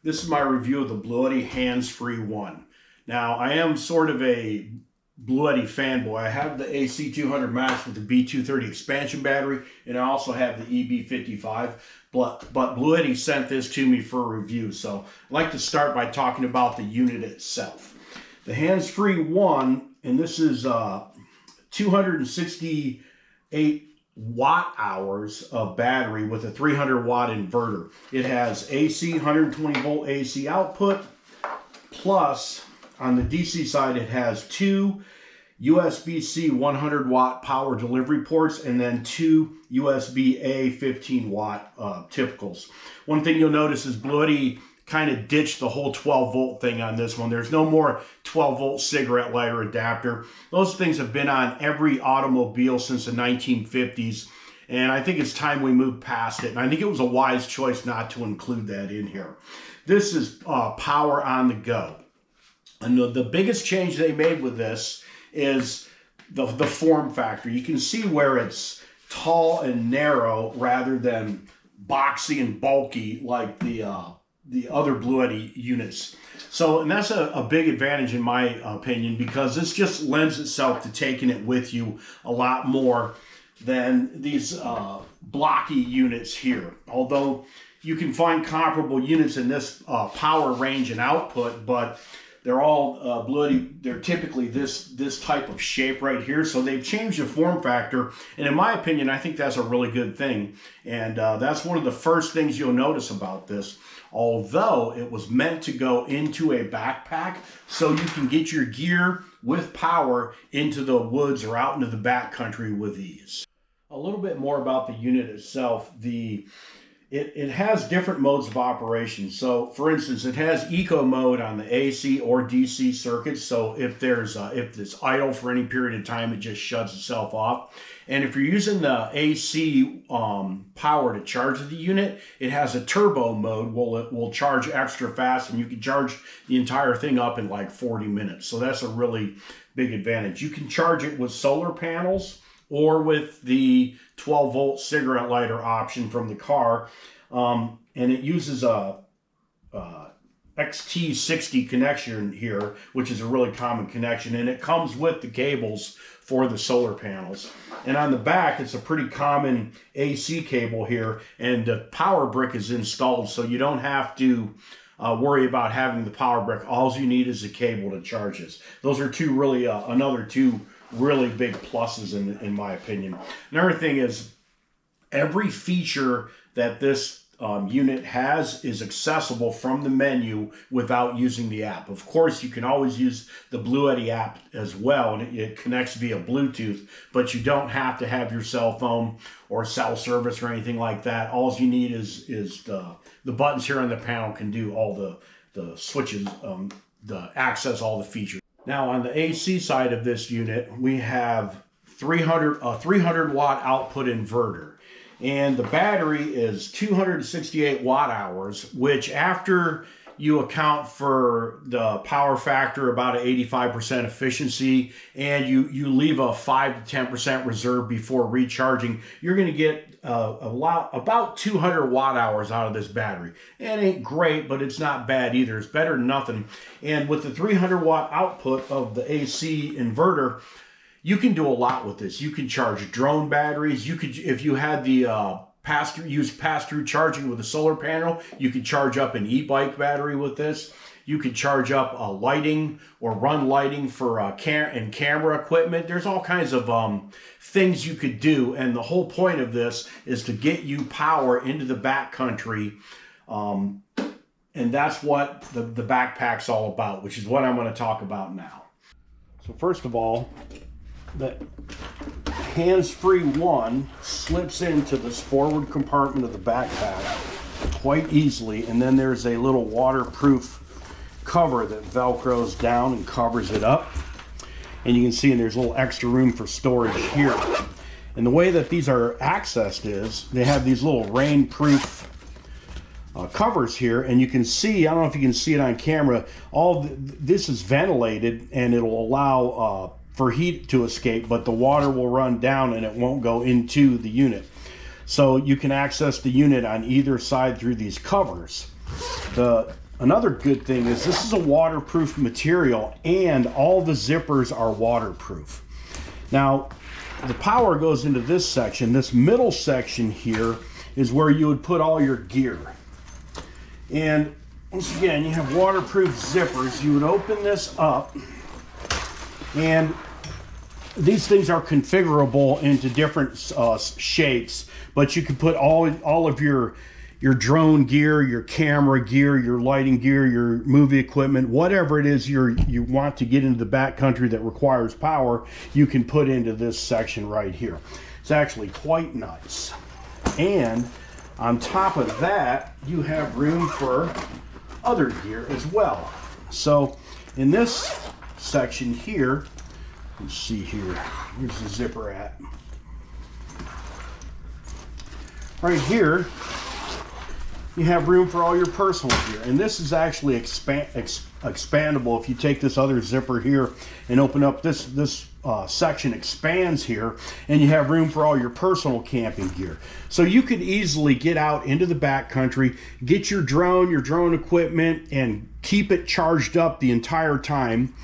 This is my review of the Bluetti Hands-Free 1. Now, I am sort of a Bluetti fanboy. I have the AC200 Max with the B230 expansion battery, and I also have the EB55. But Bluetti sent this to me for a review, so I'd like to start by talking about the unit itself. The Hands-Free 1, and this is 268 watt hours of battery with a 300 watt inverter. It has AC 120 volt AC output, plus on the DC side it has two USB-C 100 watt power delivery ports and then two USB-A 15 watt typicals. One thing you'll notice is Bluetti kind of ditched the whole 12 volt thing on this one. There's no more 12 volt cigarette lighter adapter. Those things have been on every automobile since the 1950s, and I think it's time we move past it. And I think it was a wise choice not to include that in here. This is power on the go. And the biggest change they made with this is the form factor. You can see where it's tall and narrow rather than boxy and bulky like the other Bluetti units. So, and that's a big advantage in my opinion, because this just lends itself to taking it with you a lot more than these blocky units here. Although you can find comparable units in this power range and output, but they're all Bluetti. They're typically this type of shape right here. So they've changed the form factor, and in my opinion, I think that's a really good thing. And that's one of the first things you'll notice about this. Although it was meant to go into a backpack, so you can get your gear with power into the woods or out into the backcountry with ease. A little bit more about the unit itself. It has different modes of operation. So, for instance, it has eco mode on the AC or DC circuits. So if it's idle for any period of time, it just shuts itself off. And if you're using the AC power to charge the unit, it has a turbo mode. It will charge extra fast, and you can charge the entire thing up in like 40 minutes. So that's a really big advantage. You can charge it with solar panels or with the 12 volt cigarette lighter option from the car. And it uses a XT60 connection here, which is a really common connection, and it comes with the cables for the solar panels. And on the back, it's a pretty common AC cable here, and the power brick is installed, so you don't have to worry about having the power brick. All you need is a cable to charge this. Those are another two really big pluses in my opinion. Another thing is every feature that this unit has is accessible from the menu without using the app. Of course, you can always use the Bluetti app as well, and it connects via Bluetooth, but you don't have to have your cell phone or cell service or anything like that. All you need is the buttons here on the panel can do all the switches, the access all the features. Now on the AC side of this unit, we have 300 watt output inverter. And the battery is 268 watt hours, which after you account for the power factor, about an 85% efficiency, and you leave a 5 to 10% reserve before recharging, you're going to get about 200 watt hours out of this battery. It ain't great, but it's not bad either. It's better than nothing. And with the 300 watt output of the AC inverter, you can do a lot with this. You can charge drone batteries. You could, if you had the pass-through charging with a solar panel, you could charge up an e-bike battery with this. You could charge up lighting or run lighting for camera equipment. There's all kinds of things you could do, and the whole point of this is to get you power into the backcountry, and that's what the backpack's all about, which is what I'm going to talk about now. So first of all, the Hands-Free 1 slips into this forward compartment of the backpack quite easily, and then there's a little waterproof cover that velcros down and covers it up, and you can see there's a little extra room for storage here. And the way that these are accessed is they have these little rain-proof covers here, and you can see, I don't know if you can see it on camera, this is ventilated, and it'll allow for heat to escape, but the water will run down and it won't go into the unit. So you can access the unit on either side through these covers. The Another good thing is this is a waterproof material and all the zippers are waterproof. Now, the power goes into this section. This middle section here is where you would put all your gear. And once again, you have waterproof zippers. You would open this up, and these things are configurable into different shapes, but you can put all of your drone gear, your camera gear, your lighting gear, your movie equipment, whatever it is you want to get into the backcountry that requires power, you can put into this section right here. It's actually quite nice. And on top of that, you have room for other gear as well. So in this section here, let's see here, where's the zipper at? Right here, you have room for all your personal gear, and this is actually expandable. If you take this other zipper here and open up this section, expands here, and you have room for all your personal camping gear. So you could easily get out into the backcountry, get your drone equipment, and keep it charged up the entire time,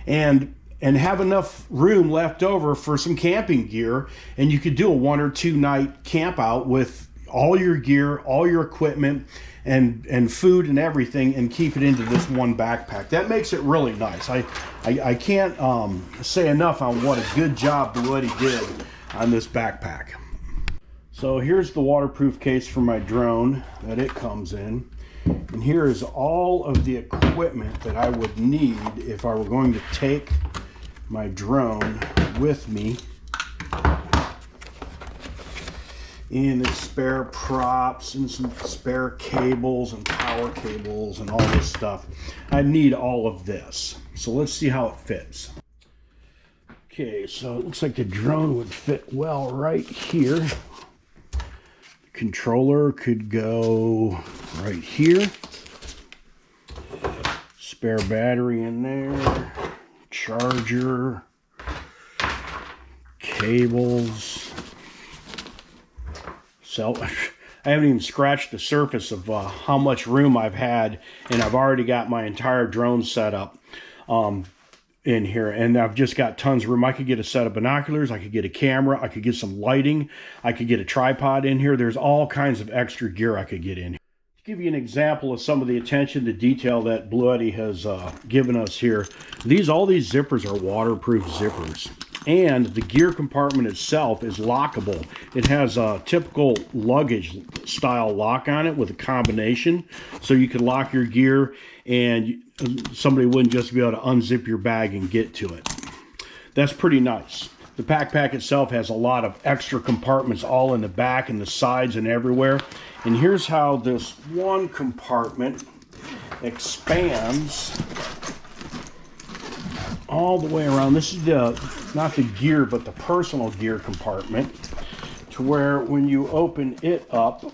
and have enough room left over for some camping gear, and you could do a 1 or 2 night camp out with all your gear, all your equipment, and food and everything, and keep it into this one backpack. That makes it really nice. I can't say enough on what a good job Bluetti did on this backpack. So here's the waterproof case for my drone that it comes in. And here is all of the equipment that I would need if I were going to take my drone with me. And the spare props and some spare cables and power cables and all this stuff. I need all of this. So let's see how it fits. Okay, so it looks like the drone would fit well right here. The controller could go right here. Spare battery in there. Charger. Cables. So I haven't even scratched the surface of how much room I've had, and I've already got my entire drone set up in here, and I've just got tons of room. I could get a set of binoculars, I could get a camera, I could get some lighting, I could get a tripod in here. There's all kinds of extra gear I could get in here. To give you an example of some of the attention to detail that Bluetti has given us here, all these zippers are waterproof zippers. And the gear compartment itself is lockable. It has a typical luggage style lock on it with a combination. So you can lock your gear and somebody wouldn't just be able to unzip your bag and get to it. That's pretty nice. The backpack itself has a lot of extra compartments all in the back and the sides and everywhere. And here's how this one compartment expands all the way around. This is not the gear, but the personal gear compartment, to where when you open it up,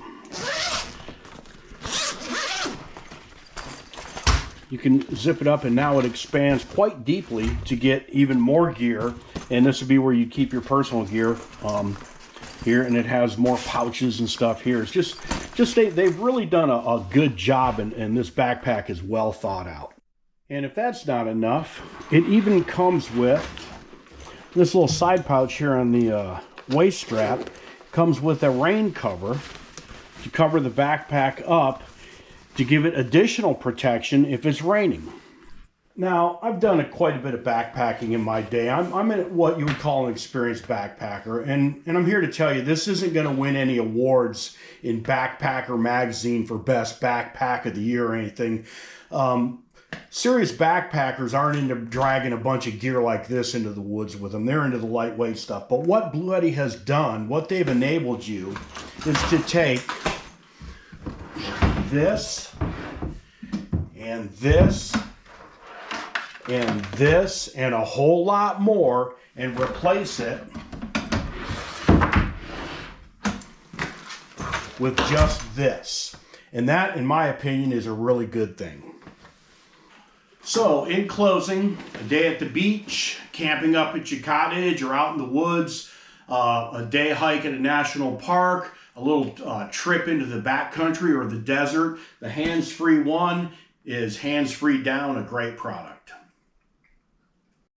you can zip it up, and now it expands quite deeply to get even more gear. And this would be where you keep your personal gear here, and it has more pouches and stuff here. It's just they've really done a good job, and this backpack is well thought out. And if that's not enough, it even comes with this little side pouch here on the waist strap. Comes with a rain cover to cover the backpack up to give it additional protection if it's raining. Now, I've done quite a bit of backpacking in my day. I'm what you would call an experienced backpacker, and I'm here to tell you this isn't going to win any awards in Backpacker magazine for best backpack of the year or anything. Serious backpackers aren't into dragging a bunch of gear like this into the woods with them. They're into the lightweight stuff. But what Bluetti has done, what they've enabled you, is to take this and this and this and a whole lot more and replace it with just this. And that, in my opinion, is a really good thing. So, in closing, a day at the beach, camping up at your cottage or out in the woods, a day hike at a national park, a little trip into the backcountry or the desert, the hands-free one, is hands-free down a great product.